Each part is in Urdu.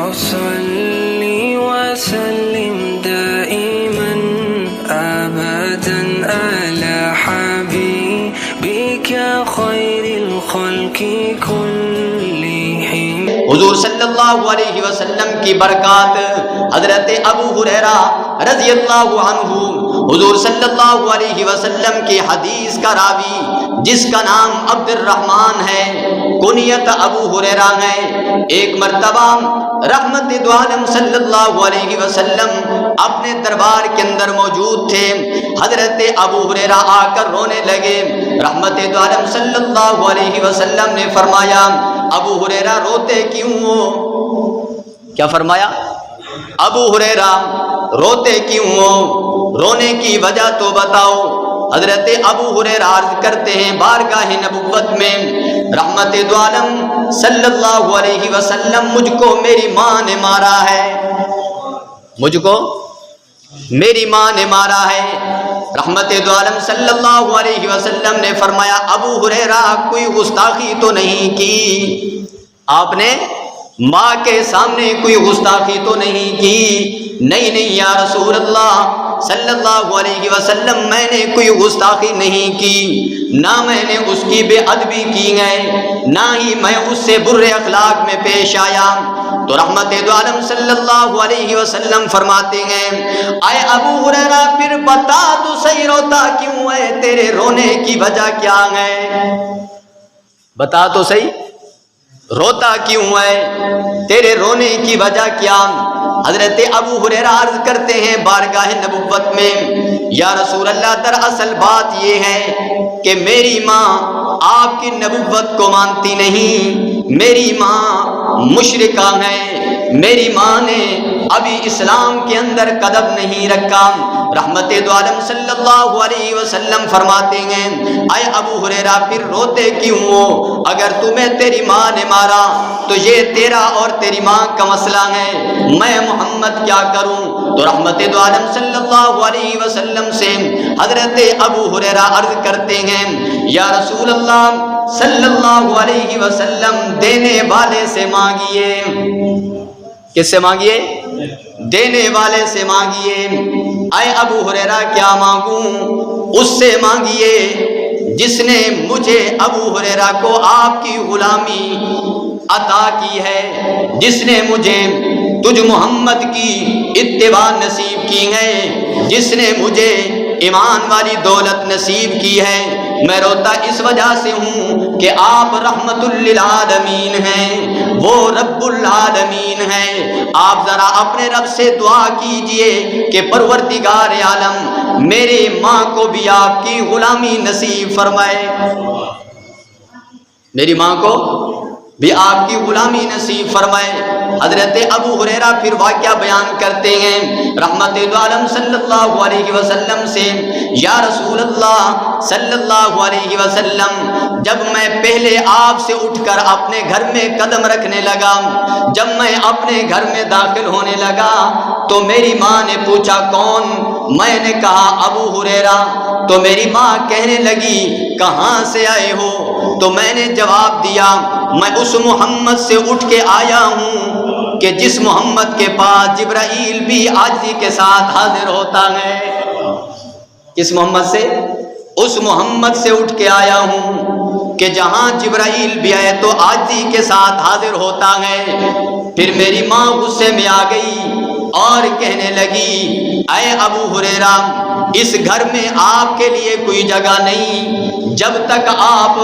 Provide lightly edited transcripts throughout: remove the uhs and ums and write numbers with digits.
وصل وسلم دائما أبدا على حبيبك خير الخلق كلهم. حضور صلی اللہ علیہ وسلم کی برکات. حضرت ابو ہریرہ رضی اللہ عنہ حضور صلی اللہ علیہ وسلم کی حدیث کا راوی جس کا نام عبد الرحمن ہے، کنیت ابو ہریرہ ہے. ایک مرتبہ رحمت دو عالم صلی اللہ علیہ وسلم اپنے دربار کے اندر موجود تھے. حضرت ابو ہریرہ آ کر رونے لگے. رحمت دو عالم صلی اللہ علیہ وسلم نے فرمایا ابو ہریرہ روتے کیوں ہو؟ کیا فرمایا؟ ابو ہریرہ روتے کیوں ہو؟ رونے کی وجہ تو بتاؤ. حضرت ابو ہریرہ عرض کرتے ہیں بارگاہ نبوت میں رحمت دو عالم صلی اللہ علیہ وسلم مجھ کو میری ماں نے مارا ہے، مجھ کو میری ماں نے مارا ہے. رحمت دو عالم صلی اللہ علیہ وسلم نے فرمایا ابو ہریرہ کوئی گستاخی تو نہیں کی؟ آپ نے ماں کے سامنے کوئی گستاخی تو نہیں کی؟ نہیں نہیں یا رسول اللہ صلی اللہ علیہ وسلم میں نے کوئی گستاخی نہیں کی، نہ میں نے اس کی بے ادبی کی ہے، نہ ہی میں اس سے برے اخلاق میں پیش آیا. تو رحمت دو عالم صلی اللہ علیہ وسلم فرماتے ہیں اے ابو ہریرہ پھر بتا تو صحیح روتا کیوں ہے؟ تیرے رونے کی وجہ کیا ہے؟ بتا تو صحیح روتا کیوں ہے؟ تیرے رونے کی وجہ کیا؟ حضرت ابو ہریرہ عرض کرتے ہیں بارگاہ نبوت میں یا رسول اللہ دراصل بات یہ ہے کہ میری ماں آپ کی نبوت کو مانتی نہیں، میری ماں مشرکہ ہے، میری ماں نے ابھی اسلام کے اندر قدم نہیں رکھا. رحمت دو عالم صلی اللہ علیہ وسلم فرماتے ہیں اے ابو ہریرہ پھر روتے کیوں ہو؟ اگر تمہیں تیری ماں نے مارا تو یہ تیرا اور تیری ماں کا مسئلہ ہے، میں محمد کیا کروں؟ تو رحمت دو عالم صلی اللہ علیہ وسلم سے حضرت ابو ہریرہ عرض کرتے ہیں یا رسول اللہ صلی اللہ علیہ وسلم دینے والے سے مانگیے. کس سے مانگیے؟ دینے والے سے مانگیے. اے ابو ہریرہ کیا مانگوں؟ اس سے مانگیے جس نے مجھے ابو ہریرہ کو آپ کی غلامی عطا کی ہے، جس نے مجھے تجھ محمد کی اتباع نصیب کی ہے، جس نے مجھے ایمان والی دولت نصیب کی ہے. میں روتا اس وجہ سے ہوں کہ آپ رحمت للعالمین ہیں، وہ رب العالمین ہیں. آپ ذرا اپنے رب سے دعا کیجئے کہ پروردگار عالم میری ماں کو بھی آپ کی غلامی نصیب فرمائے، میری ماں کو بھی آپ کی غلامی نصیب فرمائے. حضرت ابو ہریرہ پھر واقعہ بیان کرتے ہیں رحمت دو عالم صلی اللہ علیہ وسلم سے یا رسول اللہ صلی اللہ علیہ وسلم جب میں پہلے آپ سے اٹھ کر اپنے گھر میں قدم رکھنے لگا، جب میں اپنے گھر میں داخل ہونے لگا تو میری ماں نے پوچھا کون؟ میں نے کہا ابو ہریرہ. تو میری ماں کہنے لگی کہاں سے آئے ہو؟ تو میں نے جواب دیا میں اس محمد سے اٹھ کے آیا ہوں کہ جس محمد کے پاس جبرائیل بھی عاجزی کے ساتھ حاضر ہوتا ہے. کس محمد سے؟ اس محمد سے اٹھ کے آیا ہوں کہ جہاں جبرائیل بھی آئے تو عاجزی کے ساتھ حاضر ہوتا ہے. پھر میری ماں غصے میں آ گئی اور کہنے لگی اے ابو ہریرہ اس گھر میں آپ کے لیے کوئی جگہ نہیں جب تک آپ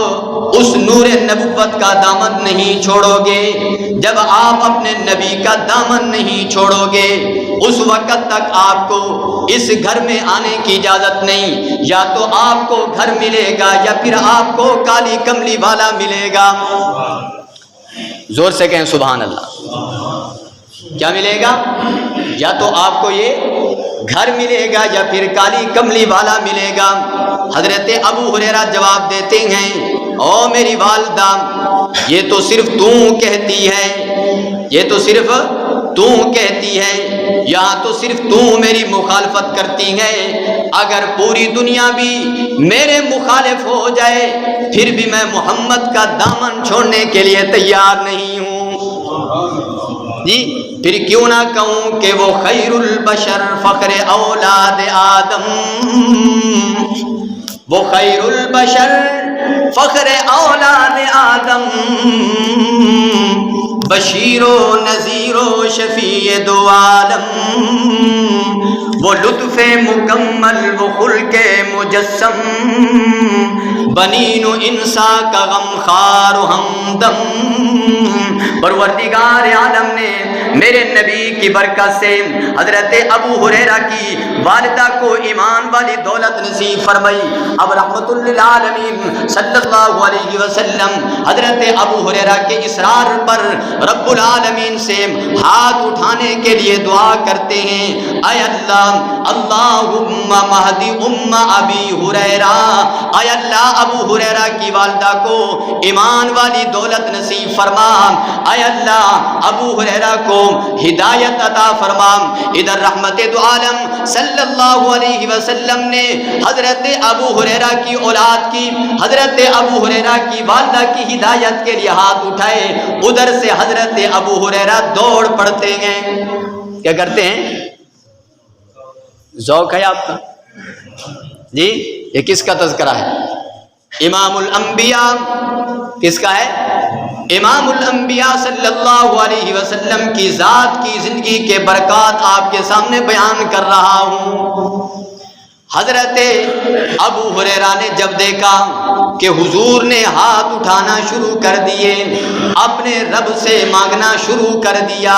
اس نور نبوت کا دامن نہیں چھوڑو گے، جب آپ اپنے نبی کا دامن نہیں چھوڑو گے اس وقت تک آپ کو اس گھر میں آنے کی اجازت نہیں. یا تو آپ کو گھر ملے گا یا پھر آپ کو کالی کملی والا ملے گا. زور سے کہیں سبحان اللہ. کیا ملے گا؟ یا تو آپ کو یہ گھر ملے گا یا پھر کالی کملی والا ملے گا. حضرت ابو ہریرہ جواب دیتے ہیں او میری والدہ یہ تو صرف تو کہتی ہے، یہ تو صرف تو کہتی ہے، یہاں تو صرف تو میری مخالفت کرتی ہے. اگر پوری دنیا بھی میرے مخالف ہو جائے پھر بھی میں محمد کا دامن چھوڑنے کے لیے تیار نہیں ہوں. جی پھر کیوں نہ کہوں کہ وہ خیر البشر فخر اولاد آدم، وہ خیر البشر فخر اولاد آدم، بشیر و نذیر و شفیع دو عالم، وہ لطف مکمل وہ خلق مجسم، بنین و انسا کا غم خار و ہمدم۔ پروردگار عالم نے میرے نبی کی برکت سے حضرت ابو ہریرہ کی والدہ کو ایمان والی دولت نصیب فرمائی۔ اب رحمت للعالمین صلی اللہ علیہ وسلم حضرت ابو ہریرہ کے اصرار پر رب العالمین سے ہاتھ اٹھانے کے لیے دعا کرتے ہیں، اے اللہ اللہم مہدی ابی ہریرہ، اے اللہ ابو ہریرہ کی والدہ کو ایمان والی دولت نصیب فرما، اے اللہ ابو ہریرہ کو ہدایت عطا فرما۔ ادھر رحمت دو عالم صلی اللہ علیہ وسلم نے حضرت ابو ہریرہ کی اولاد کی، حضرت ابو ہریرہ کی والدہ کی ہدایت کے لیے ہاتھ اٹھائے، ادھر سے حضرت ابو ہریرہ دوڑ پڑتے ہیں۔ کیا کرتے ہیں؟ ذوق ہے آپ کا جی؟ یہ کس کا تذکرہ ہے؟ امام الانبیاء کس کا ہے؟ امام الانبیاء صلی اللہ علیہ وسلم کی ذات کی زندگی کے برکات آپ کے سامنے بیان کر رہا ہوں۔ حضرت ابو ہریرہ نے جب دیکھا کہ حضور نے ہاتھ اٹھانا شروع کر دیے، اپنے رب سے مانگنا شروع کر دیا،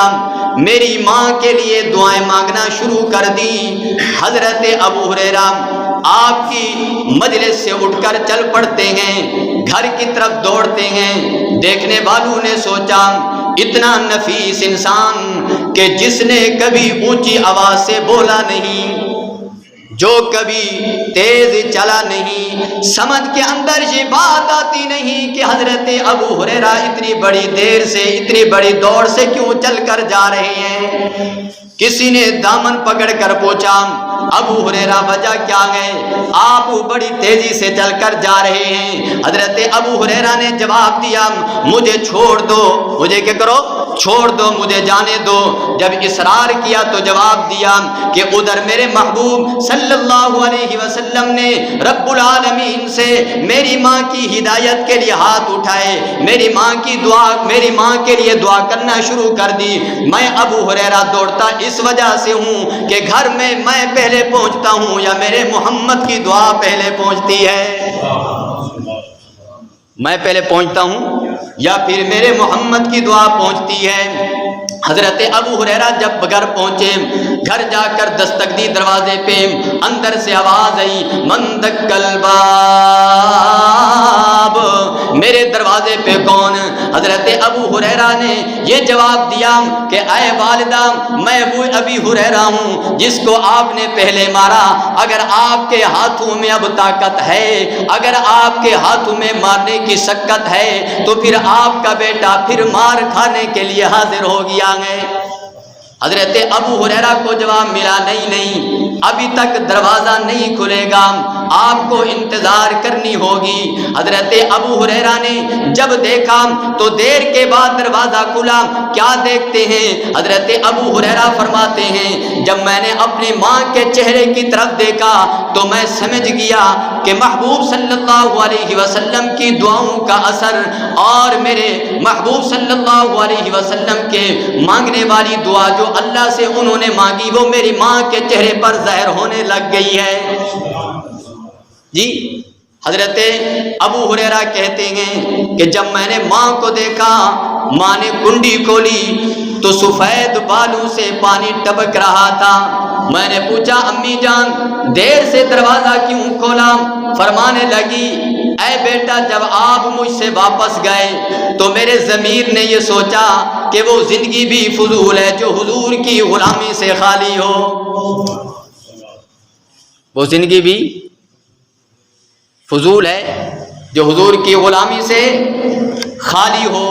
میری ماں کے لیے دعائیں مانگنا شروع کر دی، حضرت ابو ہریرہ آپ کی مجلس سے اٹھ کر چل پڑتے ہیں، گھر کی طرف دوڑتے ہیں۔ دیکھنے والوں نے سوچا اتنا نفیس انسان کہ جس نے کبھی اونچی آواز سے بولا نہیں، جو کبھی تیز چلا نہیں، سمجھ کے اندر یہ بات آتی نہیں کہ حضرت ابو ہریرہ اتنی بڑی دیر سے اتنی بڑی دوڑ سے کیوں چل کر جا رہے ہیں۔ کسی نے دامن پکڑ کر پوچھا ابو ہریرہ وجہ کیا ہے؟ آپ بڑی تیزی سے چل کر جا رہے ہیں۔ حضرت ابو ہریرہ نے جواب دیا مجھے چھوڑ دو، مجھے کیا کرو؟ چھوڑ دو، مجھے جانے دو۔ جب اصرار کیا تو جواب دیا کہ ادھر میرے محبوب صلی اللہ علیہ وسلم نے رب العالمین سے میری ماں کی ہدایت کے لیے ہاتھ اٹھائے، میری ماں کی دعا، میری ماں کے لیے دعا کرنا شروع کر دی۔ میں ابو ہریرہ دوڑتا اس وجہ سے ہوں کہ گھر میں پہلے پہنچتا ہوں یا میرے محمد کی دعا پہلے پہنچتی ہے، میں پہلے پہنچتا ہوں یا پھر میرے محمد کی دعا پہنچتی ہے۔ حضرت ابو ہریرہ جب گھر پہنچے، گھر جا کر دستک دی دروازے پہ، اندر سے آواز آئی من دق الباب، میرے دروازے پہ کون؟ حضرت ابو ہریرہ نے یہ جواب دیا کہ اے والدہ میں وہ ابی ہریرہ ہوں جس کو آپ نے پہلے مارا، اگر آپ کے ہاتھوں میں اب طاقت ہے، اگر آپ کے ہاتھوں میں مارنے کی شکت ہے تو پھر آپ کا بیٹا پھر مار کھانے کے لیے حاضر ہو گیا ہے۔ حضرت ابو ہریرہ کو جواب ملا نہیں، ابھی تک دروازہ نہیں کھلے گا، آپ کو انتظار کرنی ہوگی۔ حضرت ابو ہریرہ نے جب دیکھا تو دیر کے بعد دروازہ کھلا، کیا دیکھتے ہیں؟ حضرت ابو ہریرہ فرماتے ہیں جب میں نے اپنی ماں کے چہرے کی طرف دیکھا تو میں سمجھ گیا کہ محبوب صلی اللہ علیہ وسلم کی دعاؤں کا اثر اور میرے محبوب صلی اللہ علیہ وسلم کے مانگنے والی دعا جو اللہ سے انہوں نے مانگی وہ میری ماں کے چہرے پر ظاہر ہونے لگ گئی ہے جی۔ حضرت ابو ہریرہ کہتے ہیں کہ جب میں نے ماں کو دیکھا، ماں نے کنڈی کھولی تو سفید بالوں سے پانی ٹپک رہا تھا۔ میں نے پوچھا امی جان دیر سے دروازہ کیوں کھولا؟ فرمانے لگی اے بیٹا جب آپ مجھ سے واپس گئے تو میرے ضمیر نے یہ سوچا کہ وہ زندگی بھی فضول ہے جو حضور کی غلامی سے خالی ہو، وہ زندگی بھی فضول ہے جو حضور کی غلامی سے خالی ہو،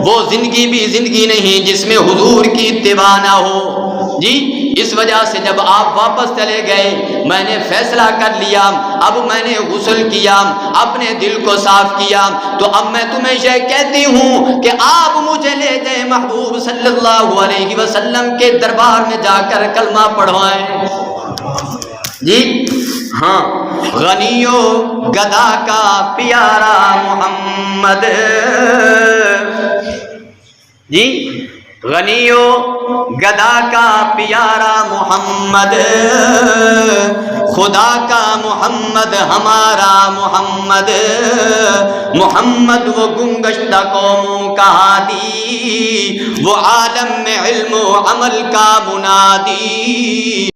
وہ زندگی بھی زندگی نہیں جس میں حضور کی اتباع نہ ہو جی۔ اس وجہ سے جب آپ واپس چلے گئے میں نے فیصلہ کر لیا، اب میں نے غسل کیا، اپنے دل کو صاف کیا، تو اب میں تمہیں یہ کہتی ہوں کہ آپ مجھے لے جائیں محبوب صلی اللہ علیہ وسلم کے دربار میں جا کر کلمہ پڑھوائیں۔ جی ہاں، غنیو گدا کا پیارا محمد، جی غنیو گدا کا پیارا محمد، خدا کا محمد ہمارا محمد، محمد وہ گمگشتہ قوموں کا ہادی، وہ عالم میں علم و عمل کا منادی۔